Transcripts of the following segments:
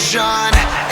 nation,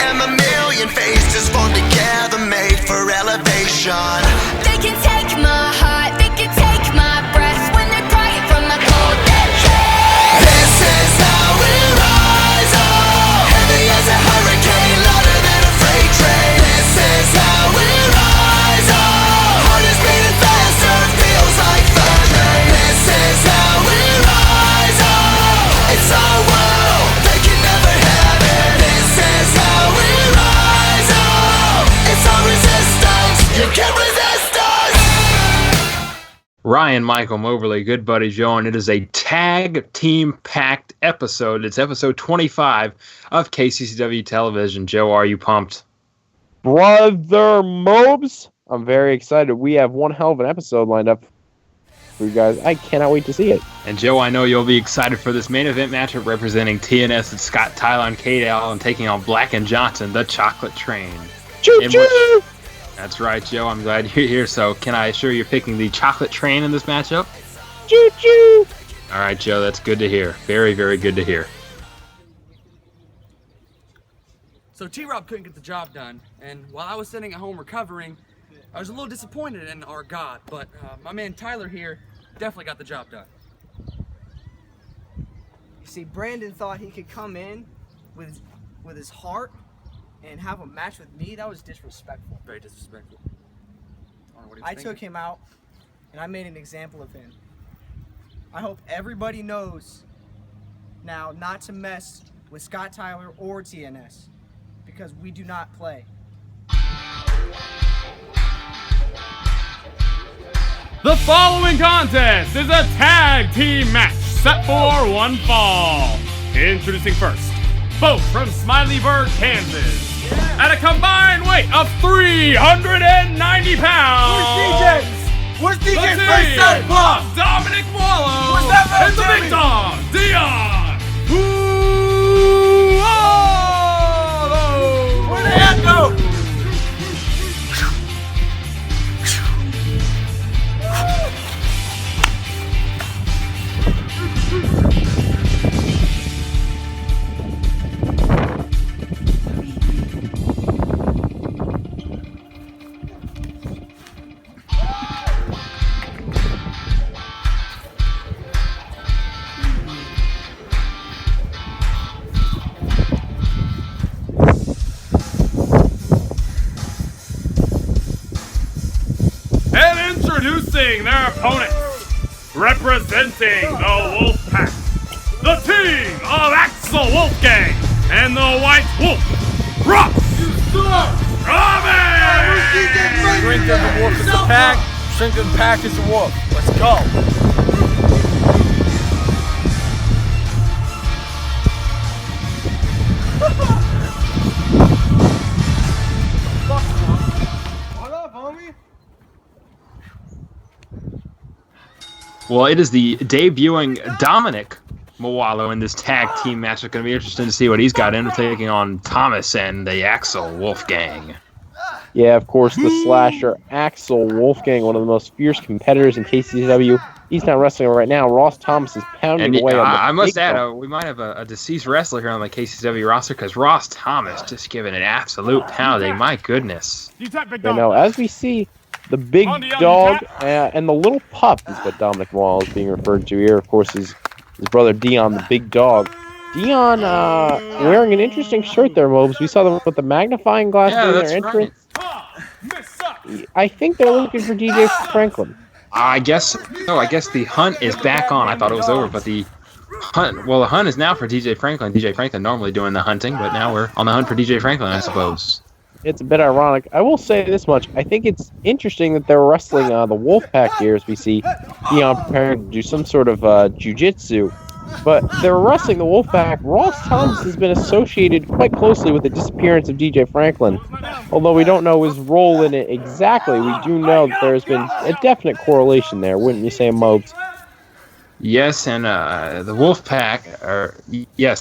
and a million faces formed together, made for elevation. They can take my heart, they can take my breath when they're crying from my cold dead chest. This is how we rise up, heavy as a hurricane, louder than a freight train. This is how we rise up, heart is beating faster, feels like thunder. This is how we rise up, it's our world, they can never have it. This is how we rise up, it's our resistance, you can't resist us. Ryan Michael Moberly, good buddy Joe, and it is a tag team packed episode. It's episode 25 of KCCW Television. Joe, are you pumped? Brother Mobes, I'm very excited. We have one hell of an episode lined up for you guys. I cannot wait to see it. And Joe, I know you'll be excited for this main event matchup representing TNS and Scott Tyler and Cade and taking on Black and Johnson, the Chocolate Train. Choo-choo! That's right, Joe. I'm glad you're here. So can I assure you're picking the Chocolate Train in this matchup? Choo-choo! All right, Joe, that's good to hear. Very, very good to hear. So T-Rob couldn't get the job done, and while I was sitting at home recovering, I was a little disappointed in our God, but my man Tyler here definitely got the job done. You see, Brandon thought he could come in with his heart and have a match with me. That was disrespectful. Very disrespectful. I don't know what he was I thinking. took him out, and I made an example of him. I hope everybody knows now not to mess with Scott Tyler or TNS, because we do not play. The following contest is a tag team match set for one fall. Introducing first, both from Smileyburg, Kansas. At a combined weight of 390 pounds. Where's The DJ's team first southpaw? of Dominic Muolo Where's that man, and the Jimmy? big dog, Deion Muolo. Where'd they at go? And introducing their opponents, representing the Wolfpack, the team of Axel Wolfgang and the White Wolf, Ross Robin! Strength of the wolf is the pack. Strength of the pack is the wolf. Let's go. What up, homie? Well, it is the debuting Dominic Muolo in this tag team match. It's going to be interesting to see what he's got in taking on Thomas and the Axel Wolfgang. Yeah, of course, the slasher Axel Wolfgang, one of the most fierce competitors in KCCW. He's not wrestling right now. Ross Thomas is pounding And away on the I must big add, dog. we might have a deceased wrestler here on the KCCW roster because Ross Thomas just giving an absolute pounding. My goodness. You tap big You dog. know, as we see, the big On the other dog tap. and the little pup is what Dominic Muolo is being referred to here. Of course, his brother Deion, the big dog. Deion wearing an interesting shirt there, Mobes. We saw them with the magnifying glass Yeah, during that's their right. entrance. Miss sucks. I think they're looking for DJ Franklin. I guess no. I guess the hunt is back on. I thought it was over, but the hunt is now for DJ Franklin. DJ Franklin normally doing the hunting, but now we're on the hunt for DJ Franklin, I suppose. It's a bit ironic. I will say this much. I think it's interesting that they're wrestling the Wolfpack here as we see Deion preparing to do some sort of jiu-jitsu. But they're wrestling the Wolfpack. Ross Thomas has been associated quite closely with the disappearance of DJ Franklin. Although we don't know his role in it exactly, we do know that there has been a definite correlation there, wouldn't you say, Mobes? Yes, and the Wolfpack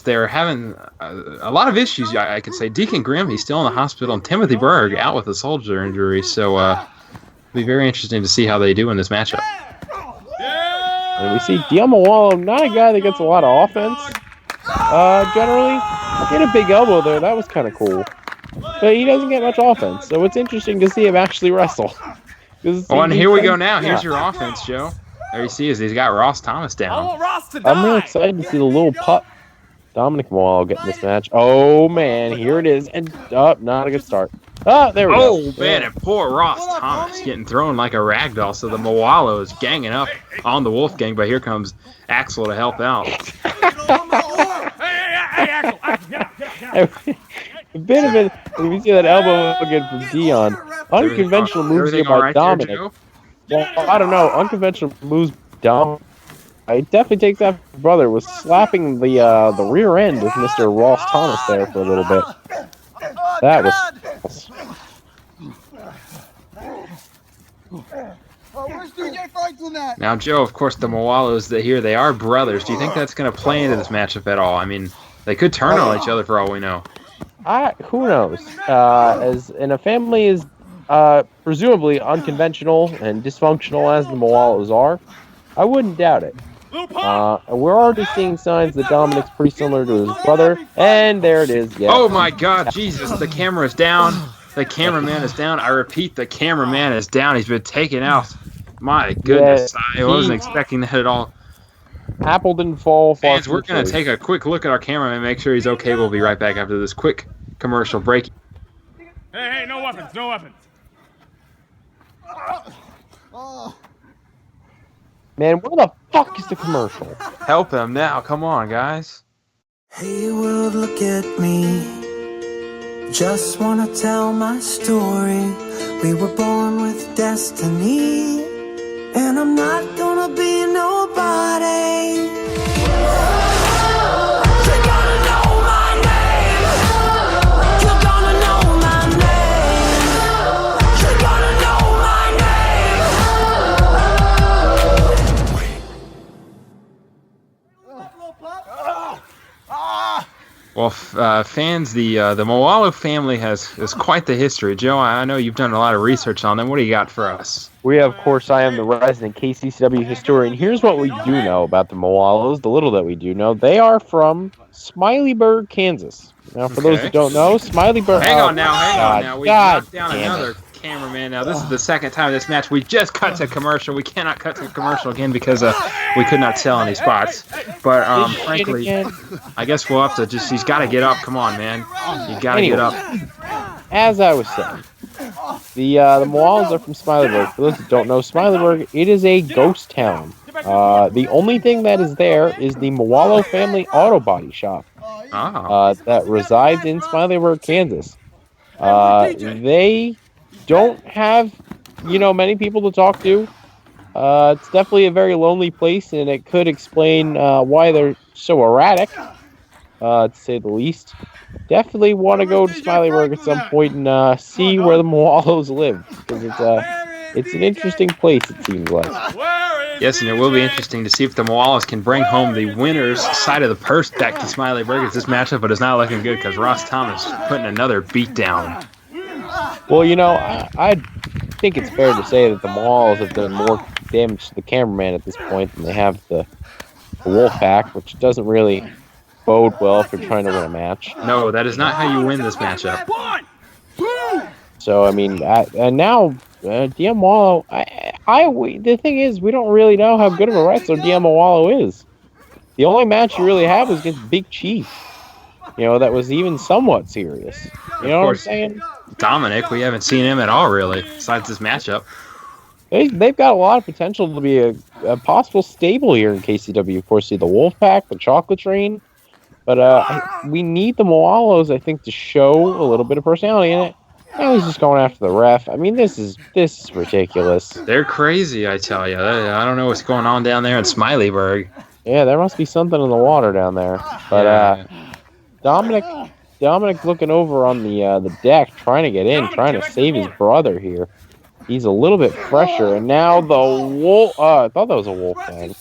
they're having a lot of issues. I could say Deacon Grimm, he's still in the hospital, and Timothy Berg out with a shoulder injury. So it'll be very interesting to see how they do in this matchup. And we see Deion Muolo, not a guy that gets a lot of offense, generally. He had a big elbow there. That was kind of cool. But he doesn't get much offense, so it's interesting to see him actually wrestle. Oh, and here we go now. Here's your offense, Joe. There you see is he's got Ross Thomas I down. want Ross to die. I'm really excited to see the little pup Dominic Muolo get in this match. Oh, man, here it is. And not a good start. There we go. Oh, man, and poor Ross Thomas getting thrown like a ragdoll. So the Muolo is ganging up on the Wolfgang, but here comes Axel to help out. Hey, Axel, get out. A bit of it. We see that elbow again from Deion. Unconventional moves here by Dominic. Well, I don't know. Unconventional moves Dominic. It definitely takes after his brother. Was slapping the rear end of Mr. Ross Thomas there for a little bit. That was. Now, Joe, of course, the Muolos here, they are brothers. Do you think that's going to play into this matchup at all? I mean, they could turn on each other for all we know. Who knows? As in a family is presumably unconventional and dysfunctional as the Muolos are, I wouldn't doubt it. We're already seeing signs that Dominic's pretty similar to his brother, and there it is. Yeah. Oh my God, Jesus! The camera's down. The cameraman is down. I repeat, the cameraman is down. He's been taken out. My goodness, I wasn't expecting that at all. Apple didn't fall far. Fans, we're going to take a quick look at our cameraman, make sure he's okay. We'll be right back after this quick commercial break. Hey, no weapons, no weapons. Man, where the fuck is the commercial? Help him now. Come on, guys. Hey world, look at me. Just wanna tell my story. We were born with destiny, and I'm not gonna be nobody. You're gonna know my name. You're gonna know my name. You're gonna know my name. Well, fans, the Muolo family has quite the history. Joe, I know you've done a lot of research on them. What do you got for us? We, of course, I am the resident KCCW historian. Here's what we do know about the Muolos, the little that we do know. They are from Smileyburg, Kansas. Now, for those who don't know, Smileyburg... Hang on now. We knocked down damn another cameraman. Now, this is the second time in this match. We just cut to commercial. We cannot cut to commercial again because we could not sell any spots. But, frankly, I guess we'll have to just... He's got to get up. Come on, man. You got to get up. As I was saying, the Muolos are from Smileyburg. For those who don't know, Smileyburg, it is a ghost town. The only thing that is there is the Muolo family auto body shop that resides in Smileyburg, Kansas. They don't have, many people to talk to. It's definitely a very lonely place, and it could explain why they're so erratic, to say the least. Definitely want to go to Smileyburg at some point and see where the Muolos live, because it's an interesting place, it seems like. Yes, and it will be interesting to see if the Muolos can bring home the winner's side of the purse back to Smileyburg as this matchup, but it's not looking good because Ross Thomas putting another beat down. Well, I think it's fair to say that the Muolos have done more damage to the cameraman at this point than they have the Wolfpack, which doesn't really bode well if you're trying to win a match. No, that is not how you win this matchup. So, I mean, and now, Deion Muolo, the thing is, we don't really know how good of a wrestler Deion Muolo is. The only match you really have was against Big Chief. That was even somewhat serious. You know what I'm saying? Dominic, we haven't seen him at all, really, besides this matchup. They've got a lot of potential to be a possible stable here in KCW. Of course, see the Wolfpack, the Chocolate Train. But we need the Muolos, I think, to show a little bit of personality in it. Now he's just going after the ref. I mean, this is ridiculous. They're crazy, I tell you. I don't know what's going on down there in Smileyburg. Yeah, there must be something in the water down there. But Dominic looking over on the deck, trying to get in, trying to save his brother here. He's a little bit fresher, and now the wolf. I thought that was a Wolfgang.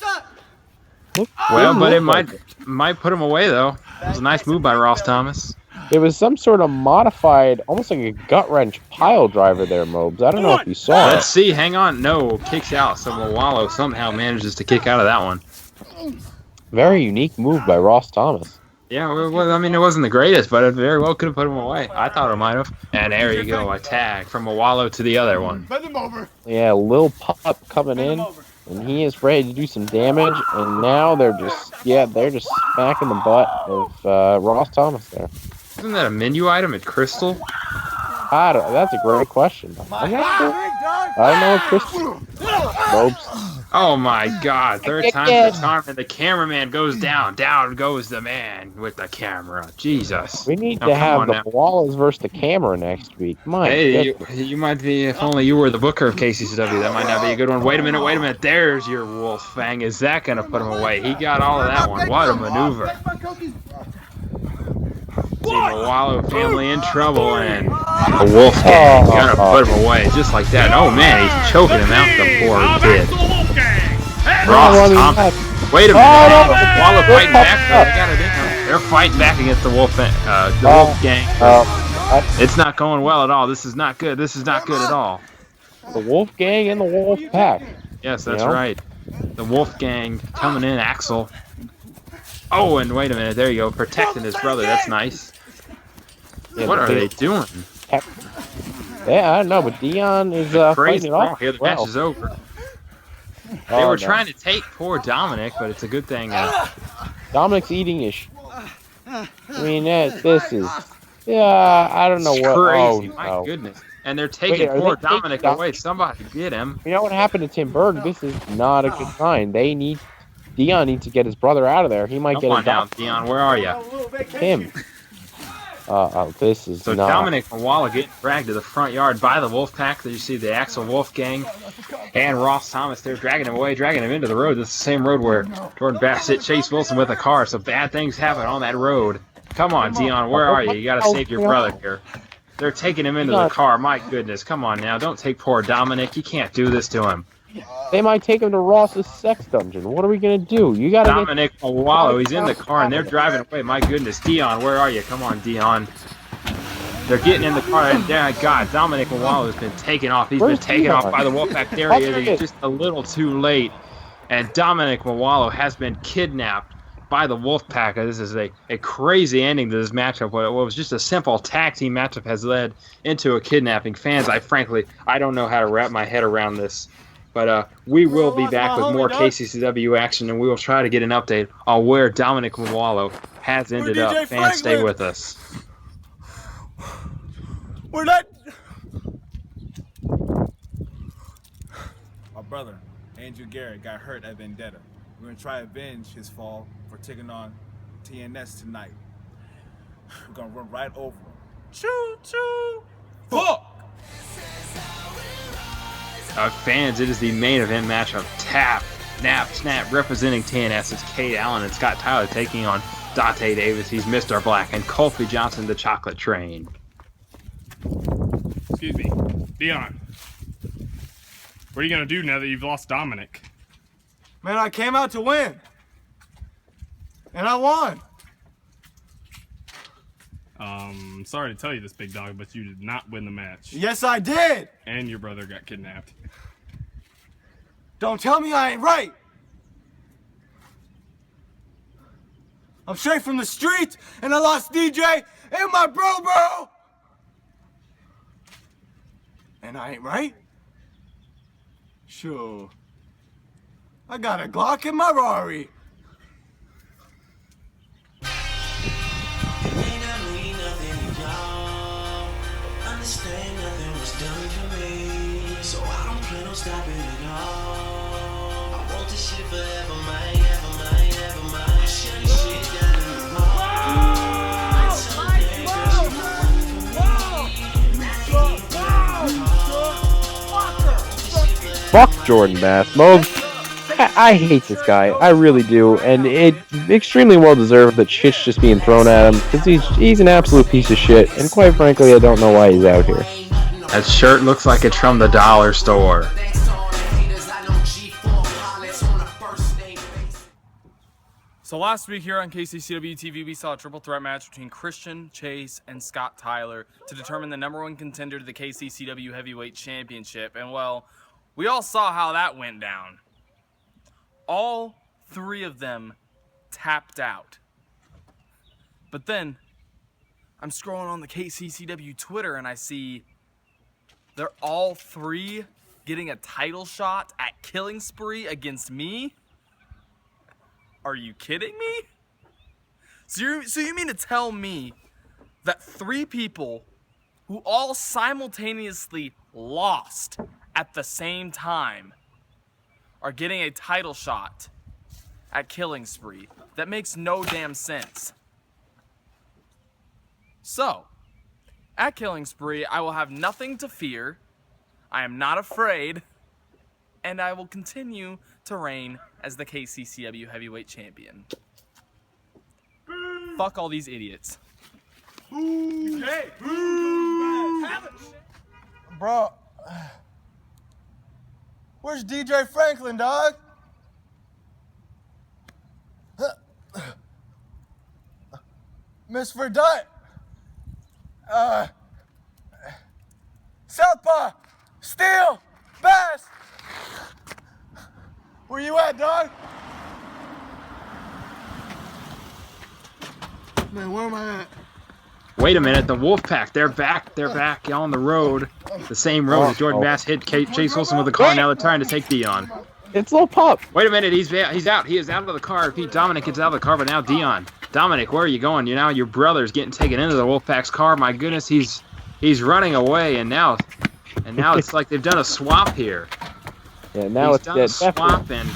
Well, but it might put him away though. It was a nice move by Ross Thomas. It was some sort of modified, almost like a gut wrench pile driver there, Mobes. I don't know if you saw it. Let's see. Hang on. No, kicks out. So Muolo somehow manages to kick out of that one. Very unique move by Ross Thomas. Yeah, well, I mean, it wasn't the greatest, but it very well could have put him away. I thought it might have. And there you go, a tag from Muolo to the other one. Yeah, Lil Pup coming in, and he is ready to do some damage. And now they're just smacking the butt of Ross Thomas there. Isn't that a menu item at Crystal? That's a great question. I'm not sure. I don't know what Crystal. Ropes. Oh my God! Third time's the charm, and the cameraman goes down. Down goes the man with the camera. Jesus. We need to have the Wallace versus the camera next week. Hey, you might be. If only you were the booker of KCCW, that might not be a good one. Wait a minute. There's your Wolfgang. Is that gonna put him away? He got all of that one. What a maneuver! See the Muolo family in trouble, and the Wolfgang gonna put him away just like that. Oh man, he's choking him out, the poor kid. Ross Thomas. Wait a minute. Muolo fighting back. They got it in him. They're fighting back against the Wolfgang. It's not going well at all. This is not good. This is not good at all. The Wolfgang and the Wolf Pack. Yes, that's right. The Wolfgang coming in, Axel. Oh, and wait a minute. There you go. Protecting his brother. That's nice. Yeah, what are they doing? Yeah, I don't know, but Deion is fighting it off. Here, the match is over. They were trying to take poor Dominic, but it's a good thing. Dominic's eating his. I mean, this is. Yeah, I don't know what. Crazy. My goodness. And they're taking poor Dominic away. Somebody get him. You know what happened to Tim Berg? This is not a good sign. Deion needs to get his brother out of there. He might get him down. Deion, where are you? Tim. This is so not... Dominic Muolo getting dragged to the front yard by the Wolfpack. There you see the Axel Wolfgang and Ross Thomas. They're dragging him away, dragging him into the road. This is the same road where Jordan Bassett chased Wilson with a car. So bad things happen on that road. Come on, Deion, where are you? You got to save your brother here. They're taking him into the car. My goodness, come on now. Don't take poor Dominic. You can't do this to him. They might take him to Ross's sex dungeon. What are we gonna do? You gotta Dominic Muolo. He's in the car and they're driving away. My goodness, Deion, where are you? Come on, Deion. They're getting in the car and God, Dominic Muolo has been taken off. He's been taken off by the Wolfpack. There he is. He's just a little too late, and Dominic Muolo has been kidnapped by the Wolfpack. This is a crazy ending to this matchup. What was just a simple tag team matchup has led into a kidnapping. Fans, I don't know how to wrap my head around this. But we will be back with more KCCW action, and we will try to get an update on where Dominic Muolo has ended up. Fans, stay with us. We're not... My brother, Andrew Garrett, got hurt at Vendetta. We're going to try to avenge his fall for taking on TNS tonight. We're going to run right over him. Choo-choo! Fuck! Fans, it is the main event matchup. Snap, representing TNS. It's Cade, Allin, and Scott Tyler taking on Donte Davis. He's Mr. Black, and Kulfi Jonson, the Chocolate Train. Excuse me. Deion. What are you going to do now that you've lost Dominic? Man, I came out to win. And I won. Sorry to tell you this, big dog, but you did not win the match. Yes, I did. And your brother got kidnapped. Don't tell me I ain't right. I'm straight from the streets, and I lost DJ and my bro. And I ain't right? Sure. I got a Glock in my Rari. Understand nothing was done for me, so I don't plan on stopping at all. I want this shit forever, mine, ever mine. Shut this shit down in the mall. Fuck Jordan Bass. I hate this guy. I really do. And it's extremely well deserved that shit's just being thrown at him because he's an absolute piece of shit. And quite frankly, I don't know why he's out here. That shirt looks like it's from the dollar store. So last week here on KCCW TV, we saw a triple threat match between Christian, Chase, and Scott Tyler to determine the #1 contender to the KCCW Heavyweight Championship. And well, we all saw how that went down. All three of them tapped out. But then I'm scrolling on the KCCW Twitter and I see they're all three getting a title shot at Killing Spree against me? Are you kidding me? So you mean to tell me that three people who all simultaneously lost at the same time are getting a title shot at Killing Spree? That makes no damn sense. So, at Killing Spree, I will have nothing to fear. I am not afraid. And I will continue to reign as the KCCW Heavyweight Champion. Fuck all these idiots. Hey! Bro, where's DJ Franklin, dog? Miss Verdut. Southpaw. Steel. Bass. Where you at, dog? Man, where am I at? Wait a minute, the Wolfpack, they're back on the road. The same road that Jordan Bass hit Chase Wilson with the car, now they're trying to take Deion. It's Lil Pup. Wait a minute, he's out. He is out of the car. Pete Dominic gets out of the car, but now Deion. Dominic, where are you going? Your brother's getting taken into the Wolfpack's car. My goodness, he's running away, and now it's like they've done a swap here. Yeah, now He's it's done a swap, and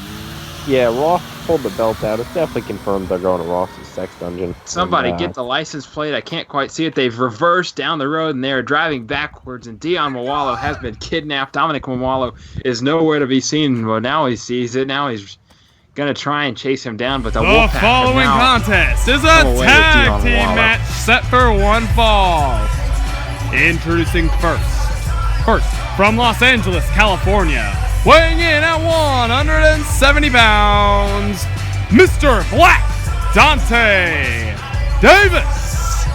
yeah, Ross pulled the belt out. It's definitely confirmed they're going to Ross's sex dungeon. somebody get the license plate. I can't quite see it. They've reversed down the road, and they're driving backwards, and Deion Muolo has been kidnapped. Dominic Muolo is nowhere to be seen. Well, now he sees it. Now he's going to try and chase him down, but the Wolfpack have following now contest is a come away with tag Deion team Muolo. match set for one fall. Introducing first from Los Angeles, California, weighing in at 170 pounds, Mr. Black Donte Davis,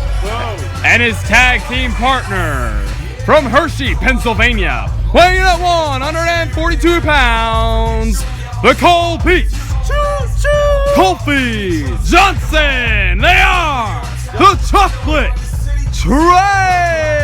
and his tag team partner from Hershey, Pennsylvania, weighing in at 142 pounds, the Cold Piece, Kulfi Jonson. They are the Chocolate Train.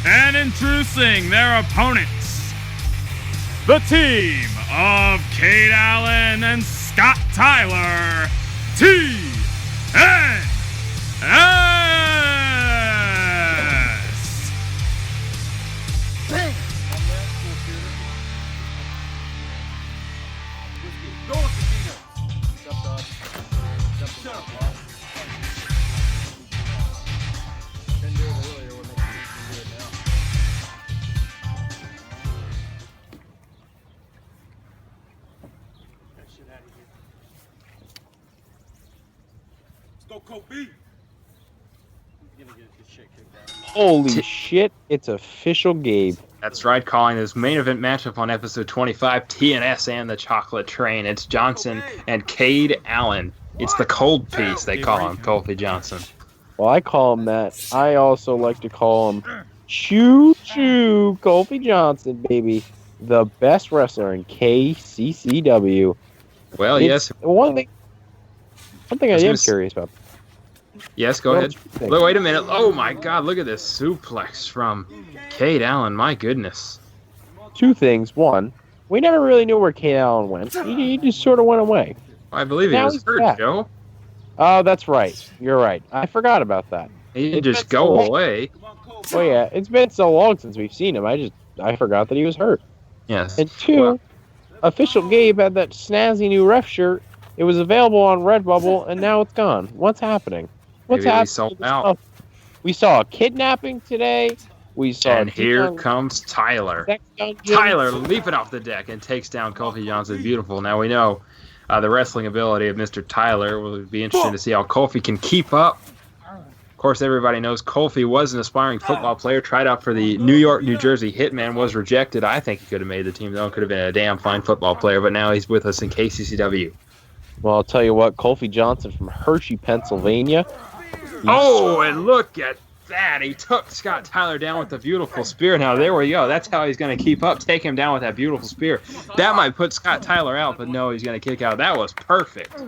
And introducing their opponents, the team of Cade Allin and Scott Tyler, TNS. Holy shit, it's official, Gabe. That's right, calling this main event matchup on episode 25, TNS and the Chocolate Train. It's Johnson and Cade Allin. It's the Cold Piece, they call him, Kulfi Jonson. Well, I call him that. I also like to call him Choo Choo Kulfi Jonson, baby. The best wrestler in KCCW. Well, yes. One thing I am curious about. Yes, go ahead. Look, wait a minute. Oh, my God. Look at this suplex from Cade Allin. My goodness. Two things. One, we never really knew where Cade Allin went. He just sort of went away. I believe he Now was he's hurt, back. Joe. Oh, that's right. You're right. I forgot about that. He didn't just go away. Oh, yeah. It's been so long since we've seen him. I forgot that he was hurt. Yes. And two, Official Gabe had that snazzy new ref shirt. It was available on Redbubble, and now it's gone. What's happening? What's Maybe happening? they sold out. We saw a kidnapping today. We saw. And here comes Tyler. Tyler leaping off the deck and takes down Kulfi Jonson. Beautiful. Now we know the wrestling ability of Mr. Tyler. Will be interesting to see how Kulfi can keep up. Of course, everybody knows Kulfi was an aspiring football player. Tried out for the New York, New Jersey Hitman. Was rejected. I think he could have made the team, though. Could have been a damn fine football player. But now he's with us in KCCW. Well, I'll tell you what. Kulfi Jonson from Hershey, Pennsylvania. Oh, and look at that. He took Scott Tyler down with a beautiful spear. Now, there we go. That's how he's going to keep up. Take him down with that beautiful spear. That might put Scott Tyler out, but no, he's going to kick out. That was perfect.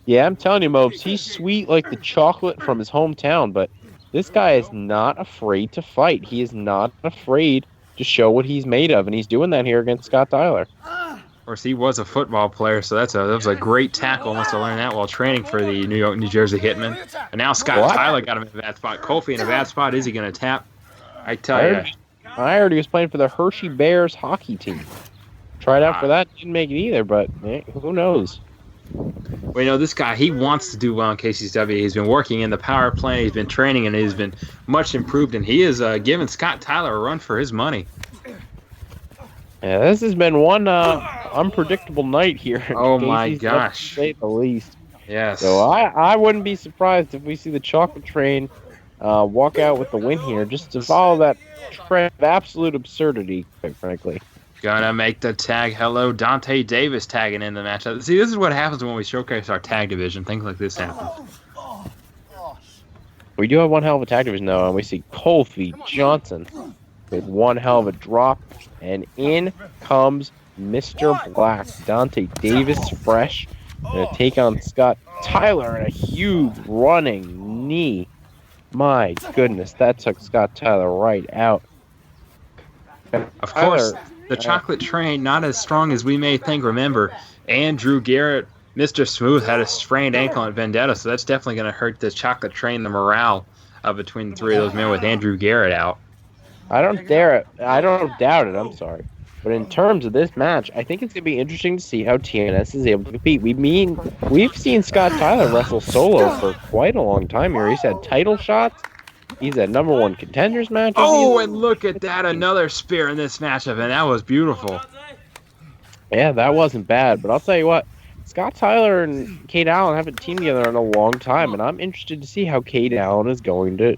Yeah, I'm telling you, Mopes, he's sweet like the chocolate from his hometown, but this guy is not afraid to fight. He is not afraid to show what he's made of, and he's doing that here against Scott Tyler. Of course, he was a football player, so that was a great tackle. Must have learned that while training for the New Jersey Hitmen. And now Scott Tyler got him in a bad spot. Kulfi in a bad spot. Is he going to tap? I tell you. I heard he was playing for the Hershey Bears hockey team. Tried out for that, didn't make it either, but who knows? Well, you know, this guy, he wants to do well in KCCW. He's been working in the power plant. He's been training, and he's been much improved. And he is giving Scott Tyler a run for his money. Yeah, this has been one unpredictable night here. Oh, my gosh. To say the least. Yes. So I wouldn't be surprised if we see the Chocolate Train walk out with the win here, just to follow that trend of absolute absurdity, quite frankly. Gonna make the tag. Hello, Donte Davis tagging in the match. See, this is what happens when we showcase our tag division. Things like this happen. We do have one hell of a tag division, though, and we see Kulfi Jonson with one hell of a drop, and in comes Mr. Black. Donte Davis fresh. Gonna take on Scott Tyler and a huge running knee. My goodness, that took Scott Tyler right out. Of course, the Chocolate Train, not as strong as we may think. Remember, Andrew Garrett, Mr. Smooth, had a sprained ankle at Vendetta, so that's definitely going to hurt the Chocolate Train, the morale between the three of those men with Andrew Garrett out. I don't doubt it, I'm sorry. But in terms of this match, I think it's going to be interesting to see how TNS is able to compete. We've seen Scott Tyler wrestle solo for quite a long time here. He's had title shots. He's at #1 contenders match. Oh, and look at that. Another spear in this matchup, and that was beautiful. Yeah, that wasn't bad. But I'll tell you what, Scott Tyler and Cade Allin haven't teamed together in a long time, and I'm interested to see how Cade Allin's going to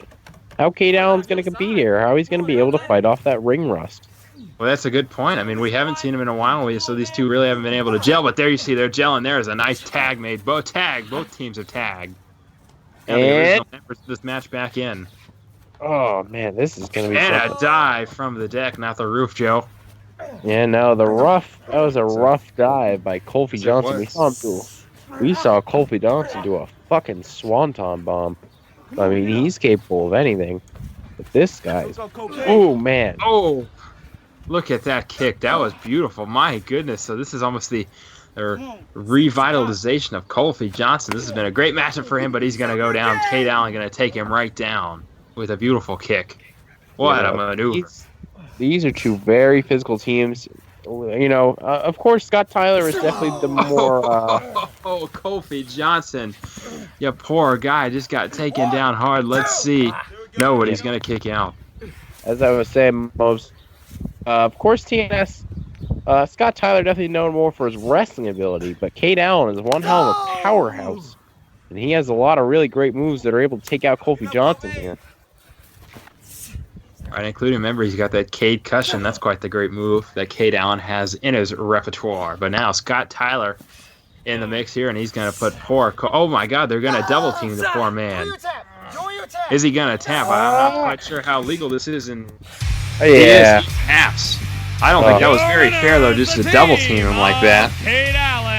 compete here, how he's going to be able to fight off that ring rust. Well, that's a good point. I mean, we haven't seen him in a while, so these two really haven't been able to gel. But there you see, they're gelling. There is a nice tag made. Both teams have tagged. Now the original members of this match back in. Oh, man, this is going to be And something. a dive from the deck, not the roof, Joe. Yeah, no, that was a rough dive by Kulfi Jonson. We saw Kulfi Jonson do a fucking swanton bomb. I mean, he's capable of anything. But this guy's... Oh, man. Oh, look at that kick. That was beautiful. My goodness. So this is almost the revitalization of Kulfi Jonson. This has been a great matchup for him, but he's going to go down. Cade Allin going to take him right down with a beautiful kick. What a maneuver. These are two very physical teams. You know, of course, Scott Tyler is definitely the more... Oh, Kulfi Jonson. You poor guy just got taken down hard. Let's see. No, but he's going to kick out. As I was saying, of course, TNS, Scott Tyler definitely known more for his wrestling ability, but Cade Allin is one hell of a powerhouse. And he has a lot of really great moves that are able to take out Kulfi Jonson here. Right, including, remember, he's got that Cade cushion. That's quite the great move that Cade Allin has in his repertoire. But now Scott Tyler in the mix here, and he's going to put oh, my God, they're going to double team the poor man. Is he going to tap? I'm not quite sure how legal this is. And yeah. He taps. I don't think that was very fair, though, just to double team him like that.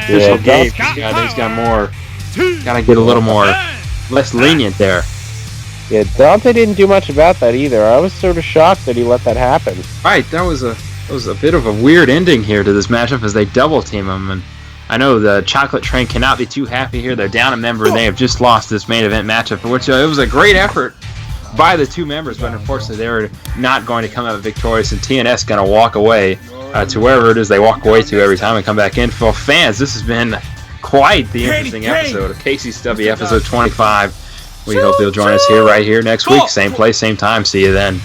Official game. He's got more. Got to get a little more, less lenient there. Yeah, Donte didn't do much about that either. I was sort of shocked that he let that happen. Right, that was a bit of a weird ending here to this matchup as they double team him. And I know the Chocolate Train cannot be too happy here. They're down a member, and they have just lost this main event matchup, for which it was a great effort by the two members, but unfortunately they were not going to come out victorious, and TNS going to walk away to wherever it is they walk away to every time and come back in. For fans, this has been quite the interesting episode of KCCW episode 25. We hope you'll join us right here next week. Same place, same time. See you then.